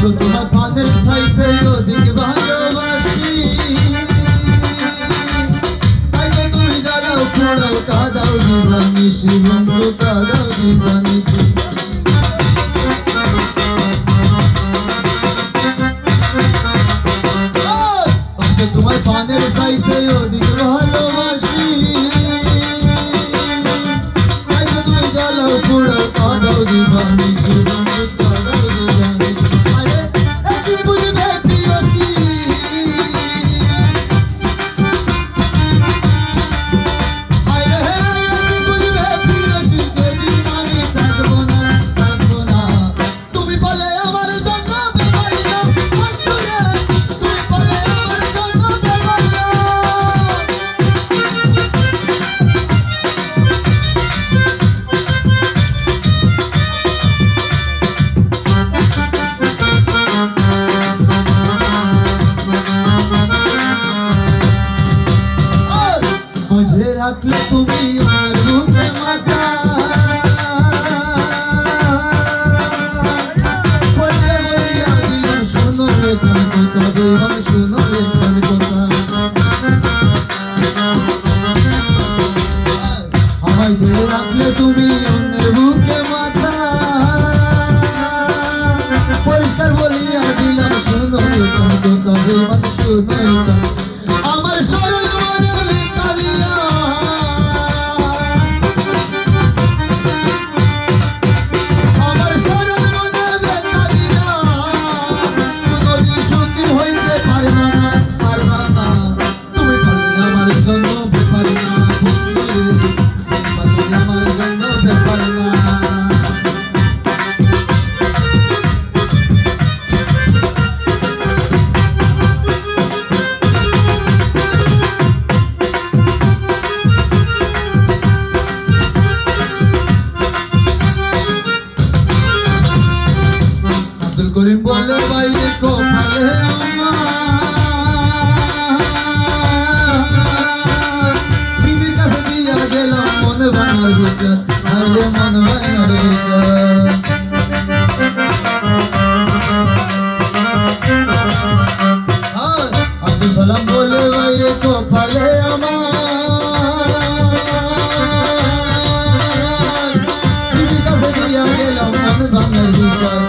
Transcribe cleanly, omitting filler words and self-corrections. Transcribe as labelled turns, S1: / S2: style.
S1: তোমার পানের চাইতে অধিক ভালোবাসি, তাই তো তুমি জ্বালাও পোড়াও কাদাও দিবানিশি বন্ধু কাদাও দিবানিশি। তোমার পানের চাইতে অধিক ভালোবাসি, তাই তো তুমি জ্বালাও পোড়াও কাদাও দিবানিশি বন্ধু কাদাও দিবানিশি। আরে একদিন বুঝবে প্রিয়সী, আরে একদিন বুঝবে প্রিয়সী, যেদিন আমি থাকবো না থাকবো না। তুমি বলে আমার জন্য বেমারি না বন্ধু রে, তুমি বলে আমার জন্য বেমারি না। বুঝে রাখলে তুমি আমার বুকে মাথা, বসে বলিয়া দিলাম শোনো রে কার কথা, বেমান শোনো রে কার কথা। আমায় ধরে রাখলে তুমি অন্যের বুকে মাথা, পরিষ্কার বলিয়া দিলাম শোনো রে কার কথা, বেমান শোনো রে কার। আমার সরল মনে মিথ্যা দিয়া, আমার সরল মনে মিথ্যা দিয়া, কোনদিন সুখী হইতে পারবা না পারবা না। তুমি পারলে আমার জন্য ব্যাপার না বন্ধু রে, তুমি পারলে আমার জন্য ব্যাপার না। আব্দুল করিম বলে বাইরে কপালে আমার, নিজের কাছে দিয়া গেলাম মনে ভাঙার বিচার, আরে মন ভাঙার বিচার। আব্দুল সালাম বলে বাইরে কপালে আমার, নিজের কাছে দিয়া গেলাম মন ভাঙার বিচার।